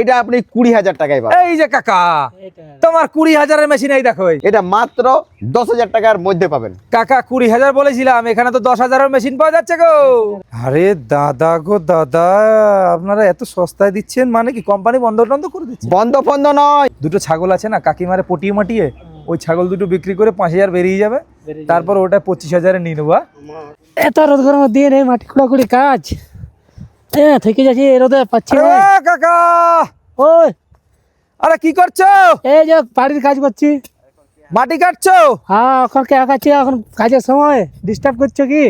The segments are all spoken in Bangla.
এটা আপনি 20,000 টাকায় পাবেন। এই যে কাকা তোমার 20,000-এর মেশিন, এই দেখো এটা মাত্র 10,000 টাকার মধ্যে পাবেন। কাকা 20,000 বলেছিলাম, এখানে তো 10,000-এর মেশিন পাওয়া যাচ্ছে গো। আরে দাদা গো দাদা, আপনারা এত সস্তায় দিচ্ছেন, মানে কি কোম্পানি বন্ধ টন্ধ করে দিচ্ছে? বন্ধ নয়। দুটো ছাগল আছে না কাকিমারে পটিয়ে মাটিয়ে, ওই ছাগল দুটো বিক্রি করে 5,000 বেরিয়ে যাবে, তারপর ওটা 25,000-এ নিয়ে নেবো। এত রোদ গরমের দিন এই মাটি খোঁড়াখুড়ি কাজ থেকে যাচ্ছি রোদে পাচ্ছি না। কাকা ওই আরে কি করছো? এই যে বাড়ির কাজ করছি। মাটি কাটছো? হ্যাঁ, এখন কে আঁকাচ্ছি, এখন কাজের সময় ডিস্টার্ব করছো কি?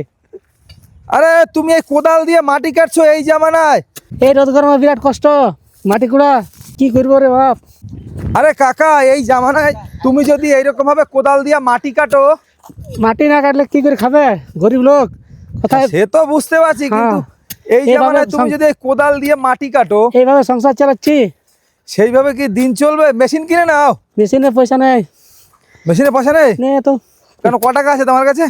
আরে তুমি এই কোদাল দিয়ে মাটি কাটছো এই জামানায়? এই রোদ গরমে বিরাট কষ্ট, মাটি কুড়া কি করবো রে বাপ। আরে কাকা এই জামানায় তুমি যদি এইরকম ভাবে কোদাল দিয়ে মাটি কাটো, মাটি না কাটলে কি করে খাবে গরিব লোক? কোথায় সে তো বুঝতে পারছি, কিন্তু এই এইভাবে জামানায় তুমি যদি এই কোদাল দিয়ে মাটি কাটো, এইভাবে সংসার চালাচ্ছি। সেইভাবে কি দিন চলবে? মেশিন কিনে নাও। মেশিনের পয়সা নেই। মেশিনে পয়সা নেই নে তো কেন? ক টাকা আছে তোমার কাছে?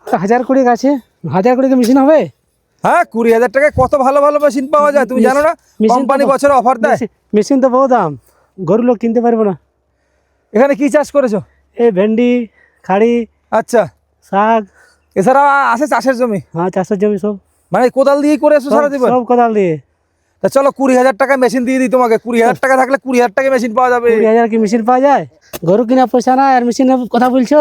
1,000 আছে। 1,000 মেশিন হবে? হ্যাঁ, 20,000 টাকায় কত ভালো ভালো মেশিন পাওয়া যায়, তুমি জানো না? মেশিন তো কোম্পানি বছরে অফার দেয়। মেশিন তো বহু দাম, গরিব লোক কিনতে পারবো না। এখানে কি চাষ করেছো? এই ভেন্ডি, খাড়ি, আচ্ছা, শাক। এছাড়া আছে চাষের জমি? হ্যাঁ, চাষের জমি সব। মানে কোদাল দিয়েই করে এসো সারা জীবন? সব কোদাল দিয়ে। তা চলো 20,000 টাকায় মেশিন দিয়ে দিই তোমাকে। 20,000 টাকা থাকলে 20,000 টাকায় মেশিন পাওয়া যাবে। 20,000 কি মেশিন পাওয়া যায়? গরু কিনা পয়সা না আর মেশিনের কথা বলছো?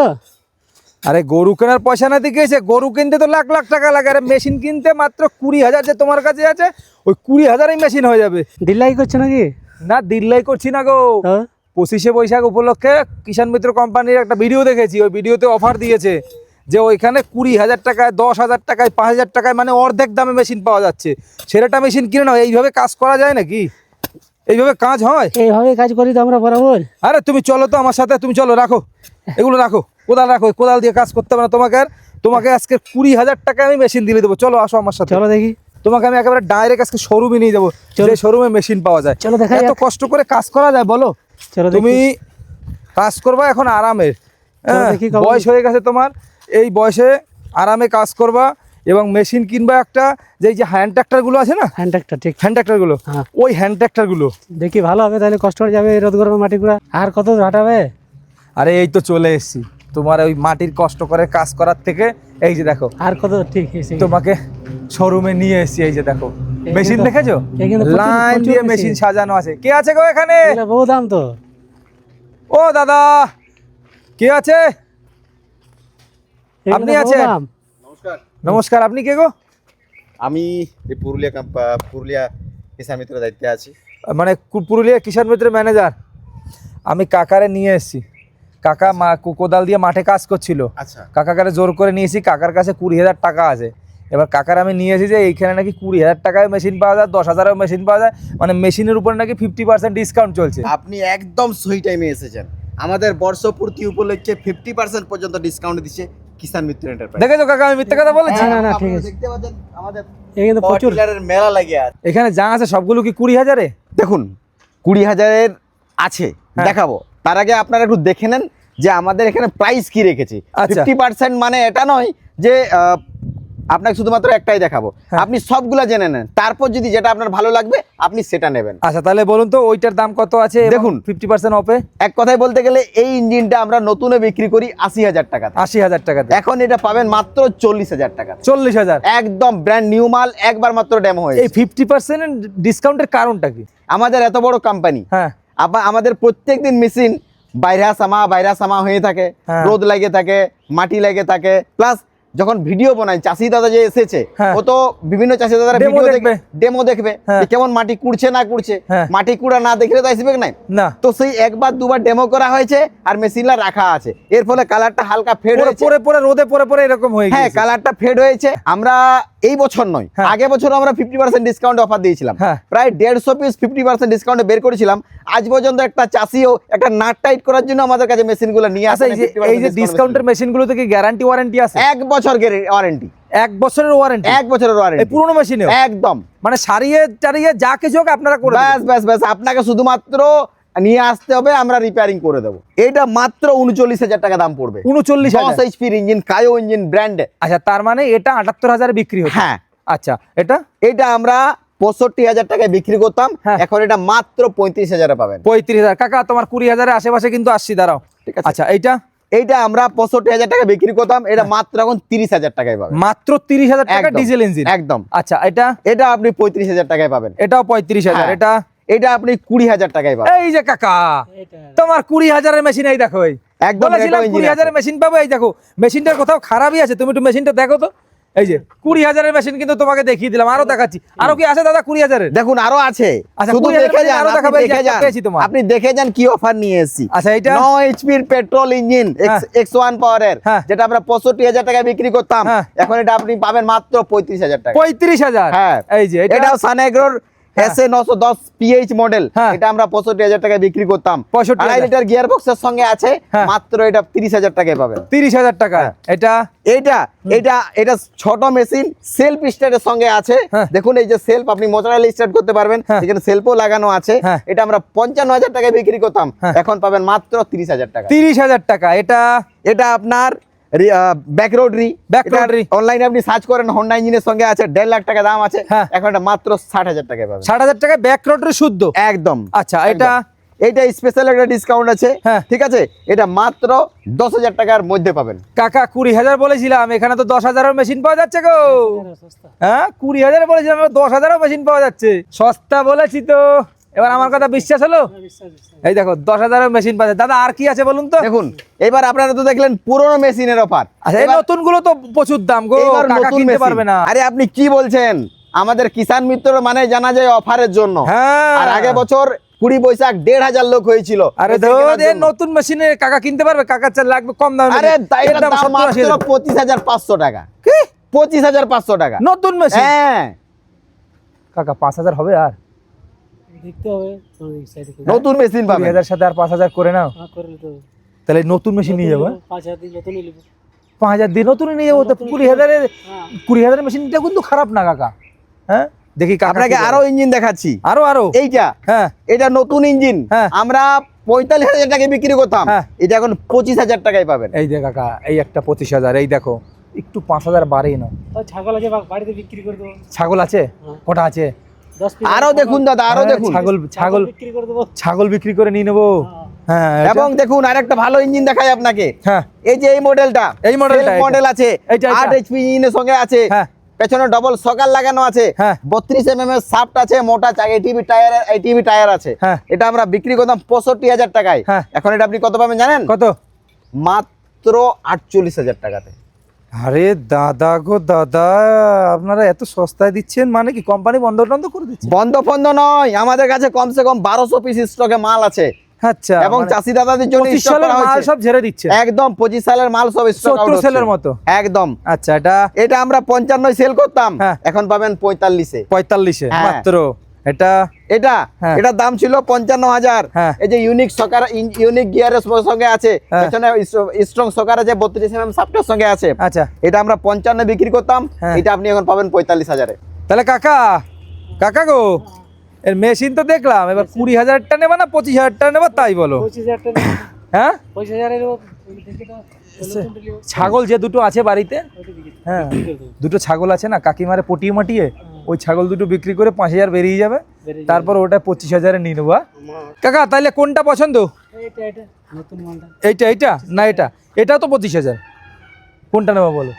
আরে গরু কেনার পয়সা না দিকে এসে, গরু কিনতে তো লাখ লাখ টাকা লাগে, আরে মেশিন কিনতে মাত্র 20,000 যে তোমার কাছে আছে, ওই 20,000-এই মেশিন হয়ে যাবে। দিল্লাই করছো নাকি? না, দিল্লাই করছি না গো। 25শে বৈশাখ উপলক্ষে কিষাণ মিত্র কোম্পানির একটা ভিডিও দেখেছি, ওই ভিডিওতে অফার দিয়েছে যে ওইখানে 20,000 টাকায়, 10,000 টাকায়, 5,000 টাকায়, মানে অর্ধেক দামে মেশিন পাওয়া যাচ্ছে। সেরাটা মেশিন কিনে নাও। এইভাবে কাজ করা যায় নাকি? এইভাবে কাজ হয়? এইভাবে কাজ করি তো আমরা বরাবর। আরে তুমি চলো তো আমার সাথে, তুমি চলো, রাখো এগুলো, রাখো কোদাল, রাখো। কোদাল দিয়ে কাজ করতে হবে না তোমাকে আর। তোমাকে আজকে 20,000 টাকায় আমি মেশিন দিয়ে দেবো। চলো আসো আমার সাথে। চলো দেখি। তোমাকে আমি একেবারে ডাইরেক্ট আজকে শোরুমে নিয়ে যাবো, যে শোরুমে মেশিন পাওয়া যায়। চলো দেখা এত যাক। কষ্ট করে কাজ করা যায় বলো? চলো তুমি কাজ করবা এখন আরামের। হ্যাঁ, দেখি কেমন। বয়স হয়ে গেছে তোমার, এই বয়সে আরামে কাজ করবা এবং মেশিন কিনবা একটা, যে এই যে হ্যান্ড ট্রাক্টরগুলো আছে না, হ্যান্ড ট্রাক্টর। ঠিক, হ্যান্ড ট্রাক্টরগুলো, হ্যাঁ। ওই হ্যান্ড ট্রাক্টরগুলো দেখি ভালো হবে, তাহলে কষ্ট হয়ে যাবে এই রোদ গরমে মাটি কুড়া। আর কত হাঁটাবে? আরে এই তো চলে এসেছি, তোমার ওই মাটির কষ্ট করে কাজ করার থেকে এই যে দেখো আর কত? ঠিক আছে, তোমাকে শোরুমে নিয়ে এসেছি। এই যে দেখো মেশিন কিন্তু- দেখেছো? এই কিন্তু প্রচুর- লাইন প্রচুর দিয়ে মেশিন। মেশিন সাজানো আছে। কে আছে গো এখানে? এগুলা বহু দাম তো। ও দাদা, কে আছে? এগুলা আপনি বহু আছেন? দাম। নমস্কার, নমস্কার, আপনি কে গো? আমি এই পুরুলিয়া কিষাণ মিত্র দায়িত্বে আছি। মানে পুরুলিয়া কিষাণ মিত্রের ম্যানেজার। আমি কাকারে নিয়ে এসেছি। কাকা কোদাল দিয়ে মাঠে কাজ করছিল। আচ্ছা, কাকারে জোর করে নিয়েছি। কাকার কাছে 20,000 টাকা আছে। এবার কাকার আমি নিয়ে এসেছি যে এইখানে নাকি 20,000 টাকায় মেশিন পাওয়া যায়, 10,000-এও মেশিন পাওয়া যায়, মানে মেশিনের উপরে নাকি 50% ডিসকাউন্ট চলছে। আপনি একদম সহি টাইমে এসেছেন। আমাদের বর্ষপূর্তি উপলক্ষে 50% পর্যন্ত ডিসকাউন্ট দিচ্ছে কিষাণ মিত্র এন্টারপ্রাইজ। দেখেছো কাকা আমি মিথ্যে কথা বলেছি? না, না, ঠিক আপনারা আছে। দেখতে পাচ্ছেন আমাদের এই কিন্তু প্রচুর। ডিলারের মেলা লাগে আছে। এখানে যা আছে সবগুলো কি 20,000-এ? দেখুন 20,000-এর আছে, হ্যাঁ। দেখাবো। তার আগে আপনারা একটু দেখে নেন যে আমাদের এখানে প্রাইস কি রেখেছি। আচ্ছা। 50% মানে এটা নয় যে আপনাকে শুধুমাত্র একটাই দেখাবো, হ্যাঁ। আপনি সবগুলা জেনে নেন, তারপর যদি যেটা আপনার ভালো লাগবে আপনি সেটা নেবেন। আচ্ছা তাহলে বলুন তো ওইটার দাম কত আছে? দেখুন। 50% অফে এক কথায় বলতে গেলে এই ইঞ্জিনটা আমরা নতুনে বিক্রি করি 80,000 টাকা, 80,000 টাকাতে। এখন এটা পাবেন মাত্র 40,000 টাকা। 40,000? একদম ব্র্যান্ড নিউ মাল, একবার মাত্র ডেমো এই হয়েছে। 50% ডিসকাউন্টের কারণটা কি? আমাদের এত বড় কোম্পানি, হ্যাঁ, আমাদের প্রত্যেকদিন মেশিন বাইরা সামা হয়ে থাকে, হ্যাঁ। রোদ লাগে থাকে, মাটি লাগে থাকে, প্লাস যখন ভিডিও বানাই চাষি দাদা যে এসেছে, হ্যাঁ। ও তো বিভিন্ন চাষি দাদারা Demo ভিডিও দেখবে। ডেমো দেখবে হ্যাঁ। যে কেমন মাটি কুড়ছে না কুড়ছে। হ্যাঁ। মাটি কুড়া না দেখলে তো আসবে না। না, তো সেই একবার দুবার ডেমো করা হয়েছে আর মেশিনটা রাখা আছে, এর ফলে কালারটা হালকা ফেড হয়েছে। পরে পরে রোদে পরে এরকম হয়ে হ্যাঁ, গেছে। কালারটা ফেড হয়েছে। আমরা এই বছর নয়, হ্যাঁ। আগে বছর আমরা 50% ডিসকাউন্ট অফার দিয়েছিলাম। হ্যাঁ। প্রায় 150 পিস 50% ডিসকাউন্টে বের করেছিলাম। আজ পর্যন্ত একটা চাষিও একটা নাট টাইট করার জন্য আমাদের কাছে মেশিনগুলো নিয়ে আচ্ছা, আসে। এই যে ডিসকাউন্টের মেশিনগুলোতে কি গ্যারান্টি ওয়ারেন্টি আছে? 1 বছর ওয়ারেন্টি, 1 বছরের ওয়ারেন্টি? 1 বছরের এই ওয়ারেন্টি পুরনো মেশিনেও? একদম। মানে সারিয়ে টারিয়ে যা কিছু হোক আপনারা করে দেবেন? ব্যাস আপনাকে শুধুমাত্র নিয়ে আসতে হবে, আমরা রিপেয়ারিং করে দেবো। এটা মাত্র 39,000 টাকা দাম পড়বে। 39,000? 10 এইচপির ইঞ্জিন, কায়ো ইঞ্জিন ব্র্যান্ড। আচ্ছা, তার মানে এটা 78,000 বিক্রি হচ্ছে? হ্যাঁ। আচ্ছা, এটা এটা আমরা 65,000 টাকায় বিক্রি করতাম, হ্যাঁ। এখন এটা মাত্র 35,000 পাবেন। 35,000 কাকা, তোমার 20,000 এর আশেপাশে কিন্তু আসছি, দাঁড়াও। ঠিক আছে। আচ্ছা এইটা এইটা আমরা 65,000 টাকা বিক্রি করতাম, এটা মাত্র এখন 30,000 টাকায় পাবেন। মাত্র 30,000 টাকা একদম, ডিজেল ইঞ্জিন। একদম। আচ্ছা এটা এটা আপনি 35,000 টাকায় পাবেন। এটাও 35,000। হ্যাঁ। এটা এটা আপনি 20,000 টাকায় পাবেন। এই যে কাকা, তোমার 20,000 এর মেশিন, এই দেখো, এই একদম বলেছিলাম রেটো ইঞ্জিন 20,000 এর আছে। মেশিন পাবো। এই দেখো মেশিনটার কোথাও খারাপই আছে, তুমি একটু মেশিনটা দেখো তো। এই যে 20,000 এর মেশিন কিন্তু তোমাকে দেখিয়ে দিলাম, আরো দেখাচ্ছি। আরো কি আছে দাদা 20,000 এর? দেখুন আরো আছে, আচ্ছা, শুধু 20,000 দেখে যান, আরো আপনি দেখাবো, এই যে দেখে একটা যান, পেয়েছি তোমার। আপনি দেখে যান কি অফার নিয়ে এসেছি। আচ্ছা এইটা 9 এইচপির পেট্রোল ইঞ্জিন হ্যাঁ। X1 পাওয়ারের, হ্যাঁ। যেটা আমরা 65,000 টাকায় বিক্রি করতাম, হ্যাঁ। এখন এটা আপনি পাবেন মাত্র 35,000 টাকা। 35,000। হ্যাঁ। এই যে এটা এটাও সানেগ্রোর হ্যাঁ। SA 910 PH মডেল, হ্যাঁ। এটা আমরা 65,000 টাকায় বিক্রি করতাম। 65,000 2.5 লিটার গিয়ার বক্সের সঙ্গে আছে, হ্যাঁ। মাত্র এটা 30,000 টাকায় পাবেন। 30,000 টাকা। হ্যাঁ। এটা এইটা এটা এটা ছোট মেশিন, সেলফ স্টার্টের সঙ্গে আছে। হ্যাঁ। দেখুন এই যে সেলফ, আপনি মোটরাইল স্টার্ট করতে পারবেন, হ্যাঁ। এখানে সেলফও লাগানো আছে। হ্যাঁ। এটা আমরা 55,000 টাকায় বিক্রি করতাম, হ্যাঁ। এখন পাবেন মাত্র 30,000 টাকা। 30,000 টাকা। এটা এটা আপনার ব্যাক রোডরি, Back rotary। অনলাইনে আপনি সার্চ করেন, হোন্ডা ইঞ্জিনের সঙ্গে আছে, 1.5 লাখ টাকা দাম আছে, হ্যাঁ। এখন এটা মাত্র 60,000 টাকায় পাবেন। 60,000 টাকা ব্যাক রোডের শুদ্ধ। একদম। আচ্ছা এটা এটা স্পেশাল একটা ডিসকাউন্ট আছে, হ্যাঁ। ঠিক আছে, এটা মাত্র 10,000 টাকার মধ্যে পাবেন। কাকা 20,000 বলেছিলাম, এখানে তো 10,000 এর মেশিন পাওয়া যাচ্ছে গো। হ্যাঁ 20,000 বলেছিলাম, 10,000 মেশিন পাওয়া যাচ্ছে। সস্তা বলেছি তো, এবার আমার কথা বিশ্বাস হলো? এই দেখো 10,000 এর মেশিন পাচ্ছে। দাদা আর কি আছে বলুন তো? দেখুন এবার আপনারা তো দেখলেন পুরনো মেশিনের অফার, আচ্ছা এই নতুন গুলো তো প্রচুর দাম গো, এবার কাকা নতুন কিনতে মেশিন। পারবে না। আরে আপনি কি বলছেন, আমাদের কিষান মিত্র মানে জানা যায় অফারের জন্য। হ্যাঁ। আর আগে বছর 20 বৈশাখ 1,500 লোক হয়েছিল। আরে মেশিন ধর কেনার এই জন্য। নতুন মেশিনে কাকা কিনতে পারবে? কাকার চাল লাগবে কম দামে। আরে এর এটার দাম 70-80 মাত্র হাজার। 25,500 টাকা। কি 25,500 টাকা নতুন মেশিন? হ্যাঁ, কাকা 5,000 হবে? আর দেখতে হবে নতুন মেশিন পাবেন। 20,000 সাথে আর 5,000 করে নাও, তাহলে নতুন মেশিন নিয়ে যাবো। 5,000 দিন নতুনই নিব। 5,000 দিয়ে নতুন নিয়ে যাবো। তো 20,000 মেশিনটা কিন্তু খারাপ না কাকা। হ্যাঁ দেখি কাকা আপনাকে কি বলে। আরো ইঞ্জিন দেখাচ্ছি। আরো এইটা হ্যাঁ এটা নতুন ইঞ্জিন, হ্যাঁ। আমরা 45,000 টাকায় বিক্রি করতাম, হ্যাঁ। এটা এখন 25,000 টাকায় পাবেন। এই যে কাকা, এই একটা 25,000, এই দেখো একটু 5,000 বাড়েই না। ছাগল আছে, বাড়িতে বিক্রি করে দেবো। ছাগল আছে? কটা আছে? 10 পিস আরো দেখুন দাদা, আরো হ্যাঁ, দেখুন, ছাগল বিক্রি করে দেবো। ছাগল বিক্রি করে নিয়ে নেবো। হ্যাঁ এটা- এবং দেখুন আরেকটা ভালো ইঞ্জিন দেখাই আপনাকে। হ্যাঁ এই যে এই মডেলটা, এই মডেলটা, Self মডেল আছে, এইটা, এইটা। 8 এইচপি ইঞ্জিনের সঙ্গে আছে, হ্যাঁ পেছনে ডবল সকাল লাগানো আছে, হ্যাঁ। 32 mm এর শাফট আছে, মোটা এটিভি টায়ার আছে। হ্যাঁ। এটা আমরা বিক্রি করতাম 65,000 টাকায়, হ্যাঁ। এখন এটা আপনি কত পাবেন জানেন? কত? মাত্র 48,000 টাকাতে। আরে দাদা গো দাদা, আপনারা এত সস্তায় দিচ্ছেন, মানে কি কোম্পানি বন্ধ টন্ধ করে দিচ্ছে? বন্ধ ফন্ধ নয়, আমাদের কাছে কমসে কম 1200 পিস স্টকে মাল আছে, আচ্ছা এবং মানে চাষি দাদাদের জন্য 25 স্টক সালের করা মাল হয়েছে। সব ঝেড়ে দিচ্ছে একদম 25 সালের মাল সব স্টক 70 সেলের মতো। একদম। আচ্ছা এটা এটা আমরা 55 সেল করতাম, হ্যাঁ। এখন পাবেন 45-এ। 45-এ হ্যাঁ। মাত্র। এটা এটা হ্যাঁ। এটার দাম ছিল 55,000। হ্যাঁ। এই যে ইউনিক গিয়ারের সঙ্গে আছে, হ্যাঁ। পেছনে স্ট্রং সকার আছে, 32 mm শাফটের সঙ্গে আছে। আচ্ছা এটা আমরা 55 বিক্রি করতাম, হ্যাঁ। এটা আপনি এখন পাবেন 45,000-এ। তাহলে কাকা, কাকা গো এর মেশিন তো দেখলাম, এবার 20,000টা নেবা না 25,000টা নেবা তাই বলো? 25,000 টাকা। হ্যাঁ 25,000 ছাগল যে দুটো আছে বাড়িতে, হ্যাঁ দুটো ছাগল আছে না, কাকিমারে পটিয়ে মাটিয়ে ওই ছাগল দুটো বিক্রি করে 5,000 বেরিয়ে যাবে, তারপর ওটা 25,000-এ নিয়ে নেবো। কাকা তাইলে কোনটা পছন্দ? এটা নতুন মালটা। এইটা না এটা? এটাও তো 25,000, কোনটা নেবো বলো?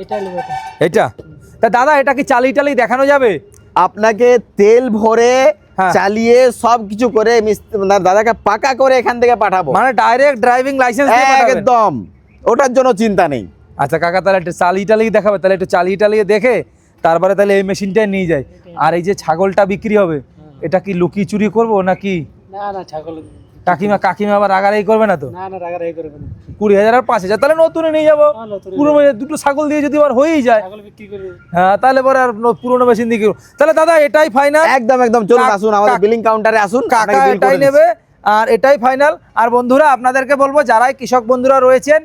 এটা নেব। এইটা? তা দাদা এটা কি চালিয়ে টালিয়ে দেখানো যাবে? আপনাকে তেল ভরে হ্যাঁ। চালিয়ে সবকিছু করে দাদাকে পাকা করে এখান থেকে পাঠাবো, মানে ডাইরেক্ট ড্রাইভিং লাইসেন্স দিয়ে পাঠাবেন? একদম, ওটার জন্য চিন্তা নেই। আচ্ছা কাকা তাহলে একটু চালিয়ে টালিয়ে দেখাবে, তাহলে একটু চালিয়ে টালিয়ে দেখে তারপরে তাহলে এই মেশিনটাই নিয়ে যাই। আর এই যে ছাগলটা বিক্রি হবে, এটা কি লুকিয়ে চুরি করবো নাকি? না ছাগল কাকিমা আবার রাগারাগি করবে না তো? না রাগারাগি করবে না। 20,000 আর 5,000, তাহলে নতুন নিয়ে যাবো। হ্যাঁ, নতুনই পুরো দুটো ছাগল দিয়ে যদি আবার হয়েই যায়, ছাগল বিক্রি করে দেব। হ্যাঁ তাহলে পরে আর পুরোনো মেশিন দিয়ে কি করবো? তাহলে দাদা এটাই ফাইনাল, একদম একদম, চলুন আসুন আমাদের বিলিং কাউন্টারে আসুন, কাকা আপনাকে bill করে এটাই দিচ্ছি। নেবে আর এটাই ফাইনাল। আর বন্ধুরা আপনাদেরকে বলবো, যারাই কৃষক বন্ধুরা রয়েছেন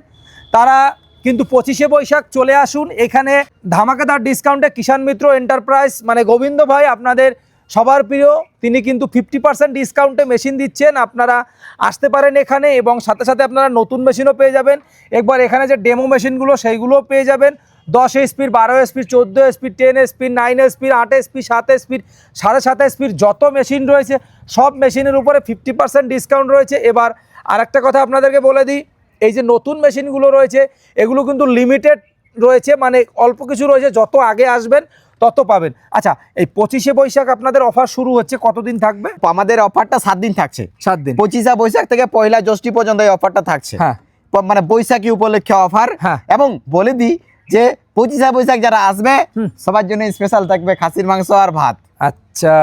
তারা কিন্তু 25শে বৈশাখ চলে আসুন এখানে ধামাকাদার ডিসকাউন্টে। কিষান মিত্র এন্টারপ্রাইজ মানে গোবিন্দ ভাই আপনাদের সবার প্রিয়, তিনি কিন্তু 50% ডিসকাউন্টে মেশিন দিচ্ছেন। আপনারা আসতে পারেন এখানে, এবং সাথে সাথে আপনারা নতুন মেশিনও পেয়ে যাবেন। একবার এখানে যে ডেমো মেশিনগুলো সেইগুলোও পেয়ে যাবেন। 10 speed, 12 speed, 14 speed, 10 speed, 9 speed, 8 speed, 7 speed, 7.5 speed যত মেশিন রয়েছে সব মেশিনের উপরে 50% ডিসকাউন্ট রয়েছে। এবার আর একটা কথা আপনাদেরকে বলে দিই, এই যে নতুন মেশিনগুলো রয়েছে এগুলো কিন্তু লিমিটেড রয়েছে, মানে অল্প কিছু রয়েছে, যত আগে আসবেন তত পাবেন। আচ্ছা, এই 25শে বৈশাখ আপনাদের অফার শুরু হচ্ছে, কতদিন থাকবে? আমাদের অফারটা 7 দিন থাকছে, 7 দিন। 25শে বৈশাখ থেকে 1লা জ্যৈষ্ঠ পর্যন্ত এই অফারটা থাকছে। হ্যাঁ। মানে বৈশাখী উপলক্ষে অফার। হ্যাঁ। এবং বলে দিই যে 25শে বৈশাখ যারা আসবে সবার জন্য স্পেশাল থাকবে খাসির মাংস আর ভাত। আচ্ছা,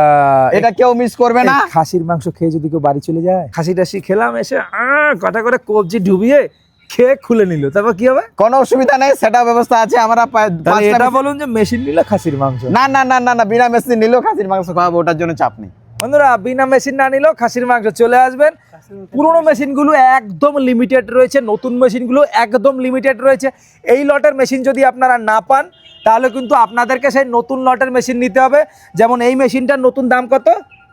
এটা কেউ মিস করবে না। এই খাসির মাংস খেয়ে যদি কেউ বাড়ি চলে যায়, খাসি টাসি খেলাম, এসে কটা করে কবজি ডুবিয়ে খেয়ে খুলে নিল, তারপর কি হবে? কোনো অসুবিধা নেই, সেটা ব্যবস্থা আছে। আমরা তাহলে এটা বলুন যে মেশিন নিলে খাসির মাংস? না না না না না, বিনা মেশিন নিলেও খাসির মাংস খাওয়াবো, ওটার জন্য চাপ নেই। বন্ধুরা, বিনা মেশিন না নিলেও খাসির মাংস চলে আসবেন। পুরোনো মেশিনগুলো একদম লিমিটেড রয়েছে, নতুন মেশিনগুলো একদম লিমিটেড রয়েছে। এই লটের মেশিন যদি আপনারা না পান তাহলে কিন্তু আপনাদেরকে সেই নতুন লটের মেশিন নিতে হবে। যেমন এই মেশিনটার নতুন দাম কত?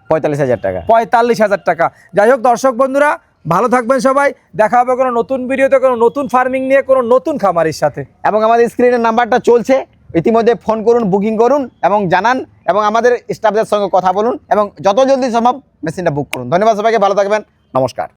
45,000 টাকা। 45,000 টাকা। যাই হোক দর্শক বন্ধুরা, ভালো থাকবেন সবাই। দেখা হবে কোনো নতুন ভিডিওতে, কোনো নতুন ফার্মিং নিয়ে, কোনো নতুন খামারের সাথে। এবং আমাদের স্ক্রিনের নাম্বারটা চলছে, ইতিমধ্যে ফোন করুন, বুকিং করুন এবং জানান, এবং আমাদের স্টাফদের সঙ্গে কথা বলুন এবং যত জলদি সম্ভব মেশিনটা বুক করুন। ধন্যবাদ সবাইকে, ভালো থাকবেন, নমস্কার।